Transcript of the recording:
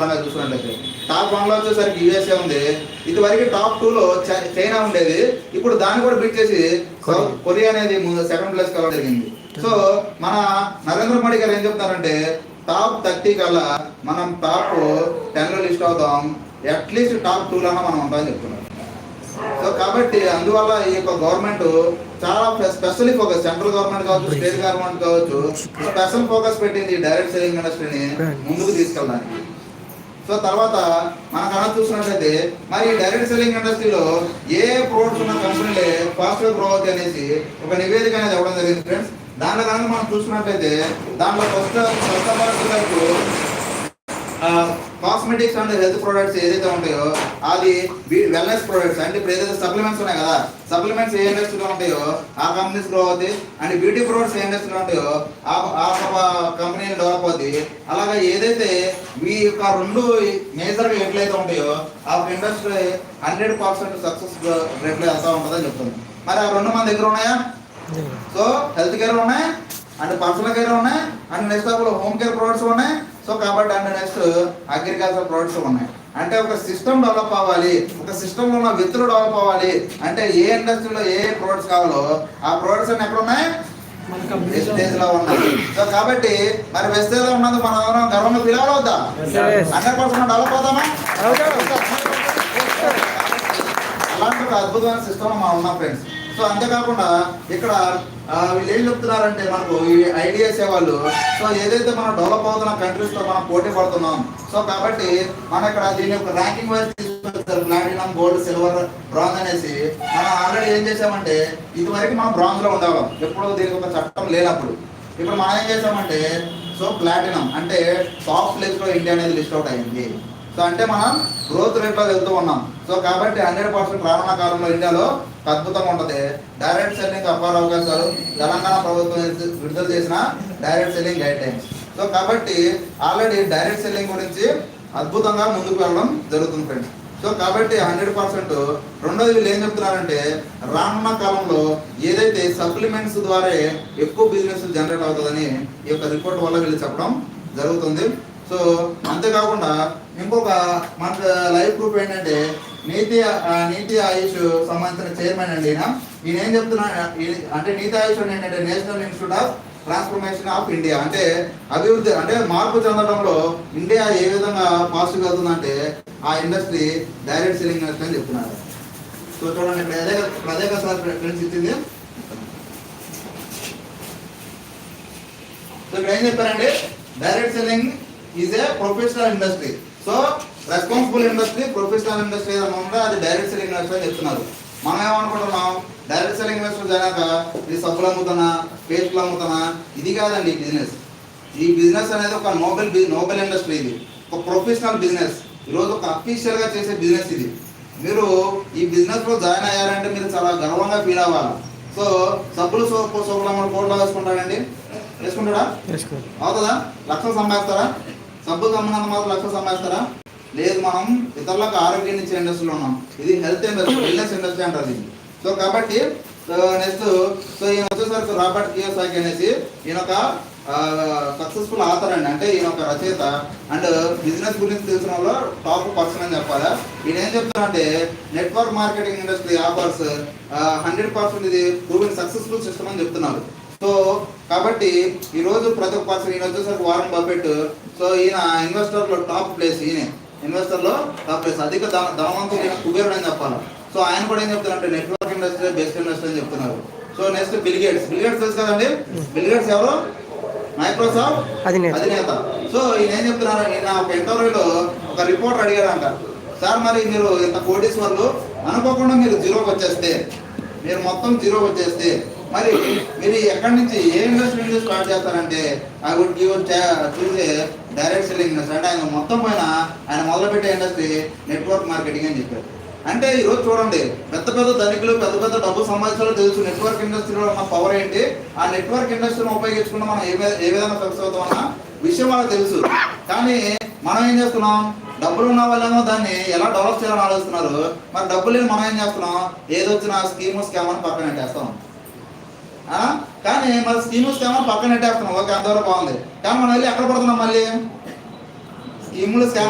చూసుకున్నట్లయితే టాప్ 1లో వచ్చేసరికి యూఎస్ఏ ఉంది. ఇదివరకు టాప్ 2లో చైనా ఉండేది. ఇప్పుడు దాన్ని కూడా బీట్ చేసి కొరియా అనేది సెకండ్ ప్లేస్ కావడం జరిగింది. సో మన నరేంద్ర మోడీ గారు ఏం చెప్తున్నారంటే టాప్ 30 కల్లా మనం టాప్ 10లో లిస్ట్ అవుతాం, అట్లీస్ట్ టాప్ 2 లోనే మనం ఉంటామని చెప్తున్నారు. సో కాబట్టి అందువల్ల ఈ యొక్క గవర్నమెంట్ చాలా స్పెషల్లీ ఫోకస్, సెంట్రల్ గవర్నమెంట్ కావచ్చు, స్టేట్ గవర్నమెంట్ కావచ్చు, స్పెషల్ ఫోకస్ పెట్టింది డైరెక్ట్ సెల్లింగ్ ఇండస్ట్రీని ముందుకు తీసుకెళ్ళడానికి. సో తర్వాత మనకు చూసినట్లయితే మరి డైరెక్ట్ సెల్లింగ్ ఇండస్ట్రీలో ఏ ప్రొడక్ట్స్ ఉన్న కంపెనీలే ఫాస్ట్గా గ్రో అవుతాయి అనేసి ఒక నివేదిక అనేది ఇవ్వడం జరిగింది ఫ్రెండ్స్. దాంట్లో కనుక మనం చూసినట్లయితే దాంట్లో first cosmetics and health products ఏదైతే ఉంటాయో అది వెల్నెస్ ప్రొడక్ట్స్ అంటే ఇప్పుడు ఏదైతే సప్లిమెంట్స్ ఉన్నాయి కదా, సప్లిమెంట్స్ ఏ ఇండస్ట్రీలో ఉంటాయో ఆ కంపెనీస్ గ్రో అవుతాయి. అండ్ బ్యూటీ ప్రొడక్ట్స్ ఏ ఇండస్ట్రీలో ఉంటాయో ఆ కంపెనీలు డెవలప్ అవుతాయి. అలాగే ఏదైతే ఈ యొక్క రెండు మేజర్గా ఎట్లయితే ఉంటాయో ఆ ఇండస్ట్రీ 100% సక్సెస్ రేట్లో వెళ్తూ ఉంటుందని చెప్తుంది. మరి ఆ రెండు మన దగ్గర ఉన్నాయా? సో హెల్త్ కేర్ ఉన్నాయి, అండ్ పర్సనల్ కేర్ ఉన్నాయి, and next home care products ఉన్నాయి. సో కాబట్టి అండ్ నెక్స్ట్ అగ్రికల్చర్ ప్రొడక్ట్స్ ఉన్నాయి. అంటే ఒక సిస్టమ్ డెవలప్ అవ్వాలి, ఒక సిస్టంలో ఉన్న వ్యక్తులు డెవలప్ అవ్వాలి అంటే ఏ ఇండస్ట్రీలో ఏ ప్రొడక్ట్స్ కావాలో ఆ ప్రొడక్ట్స్ అన్ని ఎక్కడ ఉన్నాయి? వెస్టేజ్ లో ఉన్నాయి. సో కాబట్టి మరి వెస్టేజ్ లో ఉన్నది మనం గర్వంగా ఫీల్ అవ్వద్దా? 100% డెవలప్ అవుతామా? అలాంటి ఒక అద్భుతమైన సిస్టమ్ మనం ఉన్నాం ఫ్రెండ్స్. సో అంతేకాకుండా ఇక్కడ వీళ్ళు ఏం చెప్తున్నారంటే మనకు ఈ ఐడియాస్ వాళ్ళు సో ఏదైతే మనం డెవలప్ అవుతున్న కంట్రీస్తో మనం పోటీ పడుతున్నాం. సో కాబట్టి మనం ఇక్కడ దీని యొక్క ర్యాంకింగ్ వైజ్ తీసుకొచ్చారు, ప్లాటినం, గోల్డ్, సిల్వర్, బ్రాంజ్ అనేసి. మనం ఆల్రెడీ ఏం చేసామంటే ఇదివరకు మనం బ్రాంజ్లో ఉండేవాళ్ళం, ఎప్పుడు దీనికి ఒక చట్టం లేనప్పుడు. ఇప్పుడు మనం ఏం చేసామంటే సో ప్లాటినం అంటే టాప్ ప్లేస్లో ఇండియా అనేది లిస్ట్ అవుట్ అయింది. సో అంటే మనం గ్రోత్ రేట్లో వెళ్తూ ఉన్నాం. సో కాబట్టి 100% రానున్న కాలంలో ఇండియాలో అద్భుతంగా ఉంటుంది. డైరెక్ట్ సెల్లింగ్ అపార అవకాశాలు తెలంగాణ ప్రభుత్వం విడుదల చేసిన direct selling guide lines. So కాబట్టి ఆల్రెడీ డైరెక్ట్ సెల్లింగ్ గురించి అద్భుతంగా ముందుకు వెళ్ళడం జరుగుతుంది ఫ్రెండ్స్. సో కాబట్టి 100% రెండోది వీళ్ళు ఏం చెప్తున్నారంటే రానున్న కాలంలో ఏదైతే సప్లిమెంట్స్ ద్వారా ఎక్కువ బిజినెస్ జనరేట్ అవుతుందని ఈ యొక్క రిపోర్ట్ వల్ల వీళ్ళు చెప్పడం జరుగుతుంది. సో అంతేకాకుండా ఇంకొక మన లైవ్ గ్రూప్ ఏంటంటే నీతి ఆయుష్ సంబంధించిన చైర్మన్ అండి. ఈయన ఏం చెప్తున్నా అంటే నీతి ఆయుష్ ఏంటంటే national institute of transformation of India, అంటే అభివృద్ధి అంటే మార్పు చెందడంలో ఇండియా ఏ విధంగా పాజిటివ్ అవుతుందంటే ఆ ఇండస్ట్రీ డైరెక్ట్ సెల్లింగ్ ఇండస్ట్రీ అని చెప్తున్నారు. సో చూడండి ఇక్కడ అదే కదా సార్ ఫ్రెండ్స్ ఇచ్చింది. సో ఇక్కడ ఏం చెప్పారండి, direct selling is a professional industry. So responsible industry, professional industry ఏదైనా ఉంటే అది డైరెక్ట్ సెల్లింగ్ ఇండస్ట్రీ అని చెప్తున్నారు. మనం ఏమనుకుంటున్నాం, డైరెక్ట్ సెల్లింగ్ ఇండస్ట్రీ జరిగాక ఇది సబ్బులు అమ్ముతున్నా, పేస్ట్లు అమ్ముతున్నా, ఇది కాదండి బిజినెస్. ఈ బిజినెస్ అనేది ఒక నోబెల్ ఇండస్ట్రీ, ఇది ఒక ప్రొఫెషనల్ బిజినెస్. ఈరోజు ఒక అఫీషియల్గా చేసే బిజినెస్ ఇది. మీరు ఈ బిజినెస్లో జాయిన్ అయ్యారంటే మీరు చాలా గర్వంగా ఫీల్ అవ్వాలి. సో సబ్బులు సోపులు అమ్మ కోట్లో వేసుకుంటాడండి, వేసుకుంటాడా? అవుతుందా? లక్షలు సంపాదిస్తారా? సబ్బులు అమ్మినంత మాత్రం లక్షలు సంపాదిస్తారా? లేదు. మనం ఇతరులకు ఆరోగ్యాన్ని ఇచ్చే ఇండస్ట్రీలో ఉన్నాం. ఇది హెల్త్ ఇండస్ట్రీ, వెల్నెస్ ఇండస్ట్రీ అంటారు దీన్ని. సో కాబట్టి నెక్స్ట్ సో ఈయన వచ్చేసరికి రాబర్ట్ కియోసాకి అనేసి ఈయన ఒక సక్సెస్ఫుల్ ఆథర్ అండి. అంటే ఈయన ఒక రచయిత అండ్ బిజినెస్ గురించి తెలిసిన వాళ్ళు టాప్ పర్సన్ అని చెప్పాలా. ఈయన ఏం చెప్తున్నారంటే నెట్వర్క్ మార్కెటింగ్ ఇండస్ట్రీ ఆఫర్స్ 100% ఇది ప్రూవెన్ సక్సెస్ఫుల్ సిస్టమ్ అని చెప్తున్నారు. సో కాబట్టి ఈరోజు ప్రతి ఒక్క పర్సన్ ఈయన వచ్చేసరికి వారన్ బఫెట్. సో ఈయన ఇన్వెస్టర్లో టాప్ ప్లేస్, ఈయన ఇన్వెస్టర్లో టాప్ ప్లేస్, అధిక ధనవంతులు ఈయన కుబేరుడు అని చెప్పాలి. సో ఆయన కూడా ఏం చెప్తున్నారంటే నెట్వర్క్ ఇండస్ట్రీ బెస్ట్ ఇండస్ట్రీ అని చెప్తున్నారు. సో నెక్స్ట్ బిల్ గేట్స్ తెలుసు కదండి. బిల్ గేట్స్ ఎవరు? మైక్రోసాఫ్ట్ అధినేత. సో ఈయన ఏం చెప్తున్నారు, ఈయన ఒక ఇంటర్వ్యూలో ఒక రిపోర్టర్ అడిగారంట, సార్ మరి మీరు ఇంత కోటీశ్వర్లు అనుకోకుండా మీరు జీరోకి వచ్చేస్తే, మీరు మొత్తం జీరోకి వచ్చేస్తే మరి మీరు ఎక్కడి నుంచి ఏ ఇండస్ట్రీ నుంచి స్టార్ట్ చేస్తారంటే ఐ వుడ్ గివ్ చూసే డైరెక్ట్ సెల్లింగ్ ఇండస్ట్రీ. అంటే ఆయన మొత్తం పైన ఆయన మొదలుపెట్టే ఇండస్ట్రీ నెట్వర్క్ మార్కెటింగ్ అని చెప్పారు. అంటే ఈరోజు చూడండి, పెద్ద పెద్ద ధనికులు పెద్ద పెద్ద డబ్బు సంపాదించాలో తెలుసు నెట్వర్క్ ఇండస్ట్రీలో ఉన్న పవర్ ఏంటి, ఆ నెట్వర్క్ ఇండస్ట్రీని ఉపయోగించుకుంటే మనం ఏ విధంగా సక్సెస్ అవుతామన్న విషయం వాళ్ళకి తెలుసు. కానీ మనం ఏం చేస్తున్నాం, డబ్బులు ఉన్న వాళ్ళేమో దాన్ని ఎలా డెవలప్ చేయాలని ఆలోచిస్తున్నారు. మరి డబ్బులు లేని మనం ఏం చేస్తున్నాం, ఏదొచ్చినా స్కీమ్ స్కామ్ అని పక్కన పెట్టేస్తాం. కానీ మరి స్కీమ్ స్కామ్ పక్కన పెట్టేస్తున్నాం. ఓకే, అంతవరకు బాగుంది. కానీ మనం వెళ్ళి ఎక్కడ పడుతున్నాం, మళ్ళీ స్కీములు స్కామ్